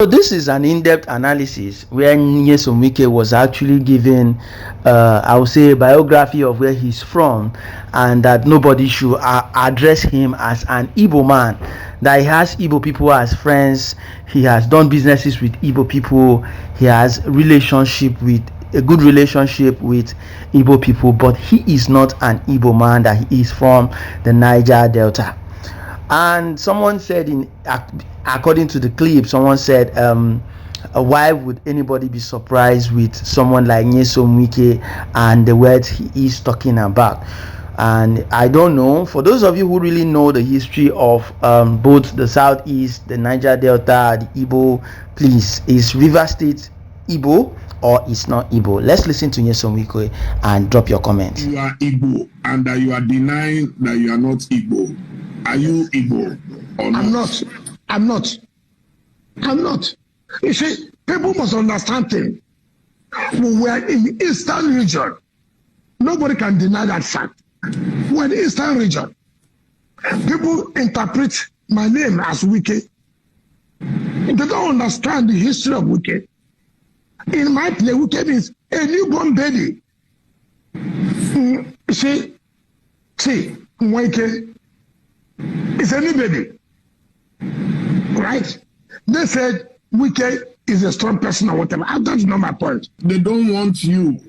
So this is an in-depth analysis where Nyesom Wike was actually given, I would say, a biography of where he's from, and that nobody should address him as an Igbo man. That he has Igbo people as friends, he has done businesses with Igbo people, he has a good relationship with Igbo people, but he is not an Igbo man. That he is from the Niger Delta. And someone said, according to the clip, someone said, why would anybody be surprised with someone like Nyesom Wike and the words he is talking about? And I don't know, for those of you who really know the history of both the Southeast, the Niger Delta, the Igbo, please, is River State Igbo or is not Igbo? Let's listen to Nyesom Wike and drop your comment. You are Igbo and that you are denying that you are not Igbo. Are you Igbo or not? I'm not. You see, people must understand things. We are in the Eastern region. Nobody can deny that fact. We're in the Eastern region. People interpret my name as Wike. They don't understand the history of Wike. In my play, Wike means a newborn baby. See, Wike is a new baby. Right? They said Wike is a strong person or whatever. That's not my point. They don't want you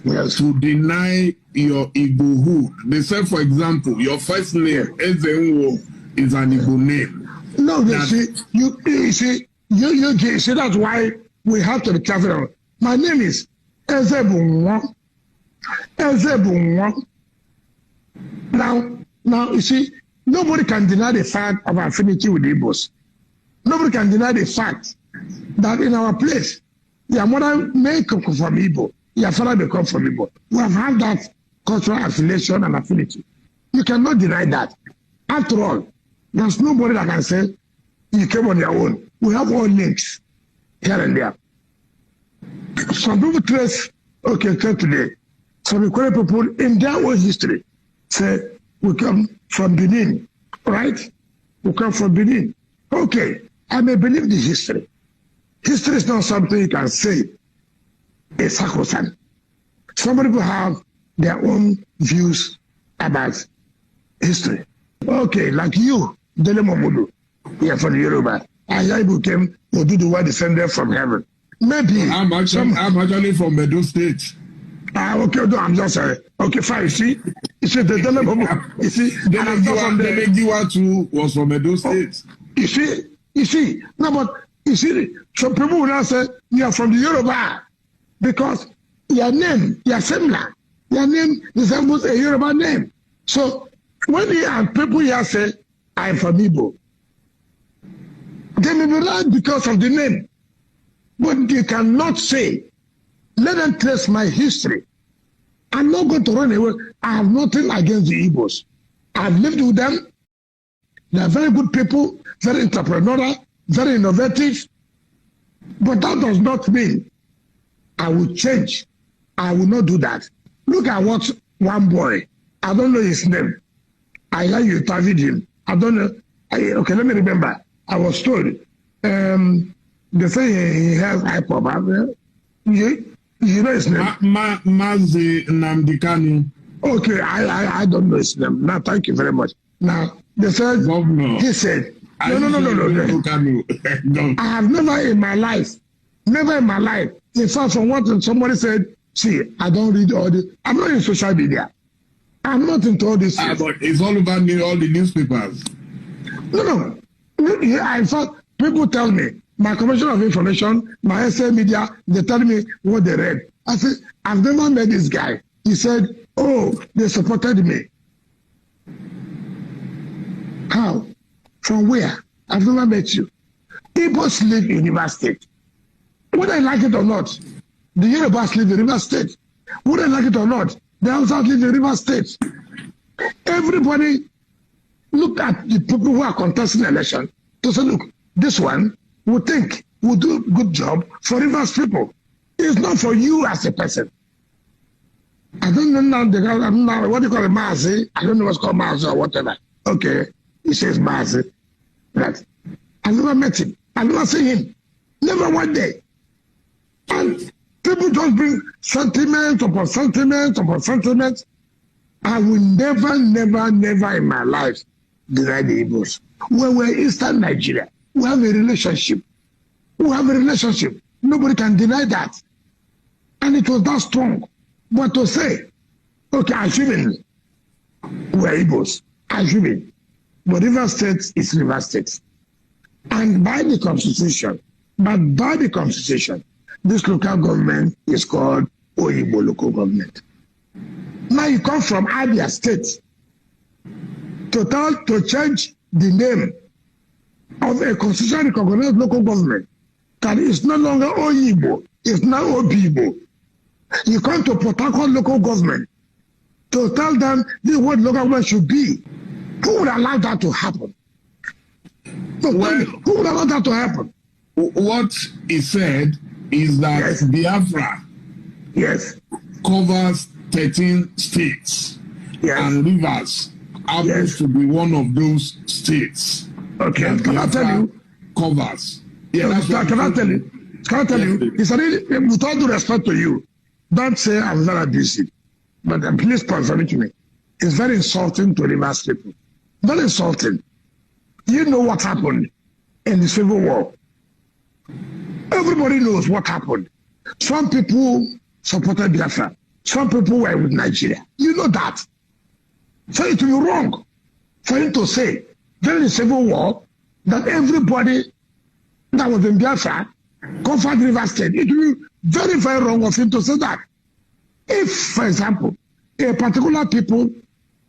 to deny your Igbohood. They said, for example, your first name, Ezenwo, is an Igbo name. No, you see, that's why we have to be careful. My name is Ezebunwa. Now, you see, nobody can deny the fact of affinity with Igbos. Nobody can deny the fact that in our place, your mother may come from Igbo, your father may come from Igbo. We have had that cultural affiliation and affinity. You cannot deny that. After all, there's nobody that can say you came on your own. We have all links here and there. Some people trace, today, some Ikore people in their own history say we come from Benin, right? We come from Benin. Okay, I may believe the history. History is not something you can say is sacrosanct. Somebody will have their own views about history. Okay, like you, Dele Momodu, you're from Yoruba. Aisha came to do the word descended from heaven. Maybe I'm actually from Edo State. Okay, no, I'm just sorry. Okay, fine. You see, the Dele Momodu. You see, Dele too was from Edo State. You see, no, but you see, some people will now say you are from the Yoruba because your name, your similar, your name resembles a Yoruba name. So when people here say I'm from Igbo, they may be right because of the name, but they cannot say, let them trace my history. I'm not going to run away. I have nothing against the Igbos. I've lived with them. They're very good people, very entrepreneurial, very innovative. But that does not mean I will change. I will not do that. Look at what one boy, I don't know his name. I like you interviewed him. I don't know. Okay, let me remember. I was told, they say he has hyper. You know his name? Mazi Namdekanu. Okay, I don't know his name. Now, thank you very much. Now, they said, Governor. He said, no. I have never in my life, in fact, from what somebody said, see, I don't read all this. I'm not in social media. I'm not into all this. But it's all about all the newspapers. No. In fact, people tell me, my commission of information, my SA media, they tell me what they read. I said, I've never met this guy. He said, they supported me. How? From where? I've never met you. Igbos live in River State. Whether I like it or not, the Yorubas live in River State. Whether I like it or not, the Hausas live in River State. Everybody look at the people who are contesting the election to say, look, this one will think will do a good job for Rivers people. It's not for you as a person. I don't know now what do you call it, Mazi? I don't know what's called Mazi or whatever. Okay, he says Mazi. Right. I never met him. I never seen him. Never one day. And people just bring sentiments upon sentiments upon sentiments. I will never, never, never in my life deny the Igbos. When we're Eastern Nigeria, we have a relationship. We have a relationship. Nobody can deny that. And it was that strong. But to say, okay, Achebe, we're Igbos. Achebe. But River State is River State. And by the Constitution, this local government is called Oyibo local government. Now you come from Abia State to change the name of a constitutionally recognized local government that is no longer Oyibo, it's now Obibo. You come to Port Harcourt local government to tell them this is what local government should be. Who would allow that to happen? Well, who would allow that to happen? What he said is that yes. Biafra covers 13 states, and Rivers happens to be one of those states. Okay, can I tell you? Covers. Yeah, can I tell you? Can I tell you? It's really, with all due respect to you, don't say I'm not abusive, but please confirm it to me. It's very insulting to Rivers people. Very insulting. You know what happened in the Civil War. Everybody knows what happened. Some people supported Biafra. Some people were with Nigeria. You know that. So it will be wrong for him to say during the Civil War that everybody that was in Biafra covered River State. It will be very, very wrong of him to say that. If, for example, a particular people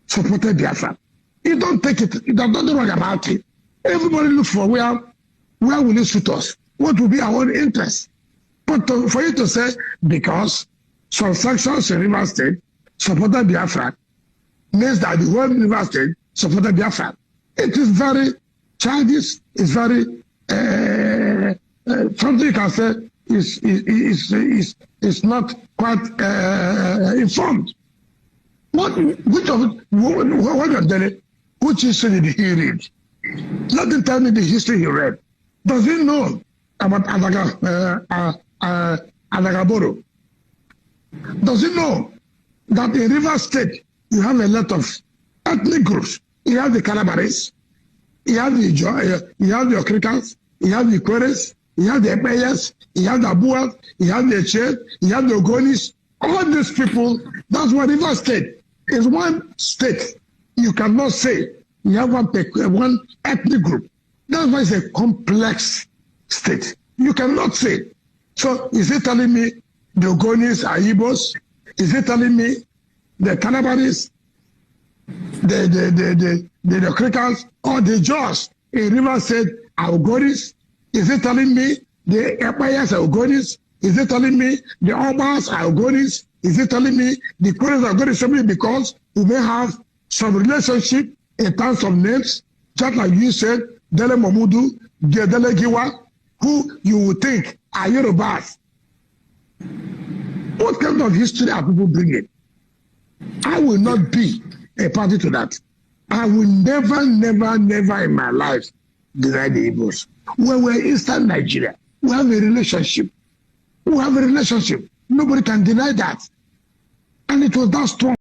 supported Biafra, you don't take it, there's nothing wrong about it. Everybody look for where will it suit us? What will be our own interest? But for you to say, because some sections in River State supported Biafra, means that the whole River State supported Biafra. It is very childish, it's very, something you can say is not quite informed. Which of it, what you're telling, which history did he read? Let him tell me the history he read. Does he know about Adagaboro? Does he know that in River State you have a lot of ethnic groups? You have the Calabaris, you have the Okrikans, you have the Queres, you have the Epeyas, you have the Abuas, you have the Achebe, you have the Ogonis. All these people, that's what River State is. One state. You cannot say you have one ethnic group. That's why it's a complex state. You cannot say. So is it telling me the Ogonis are Igbos? Is it telling me the Calabaris, the Okrikans, or the Jaws in River State are Ogonis? Is it telling me the Epayas are Ogonis? Is it telling me the Obas are Ogonis? Is it telling me the Queens are Ogonis simply because we may have some relationship in terms of names, just like you said, Dele Momudu, Dele Giwa, who you would think are Yorubas. What kind of history are people bringing? I will not be a party to that. I will never, never, never in my life deny the Igbos. When we're Eastern Nigeria, we have a relationship. We have a relationship. Nobody can deny that. And it was that strong.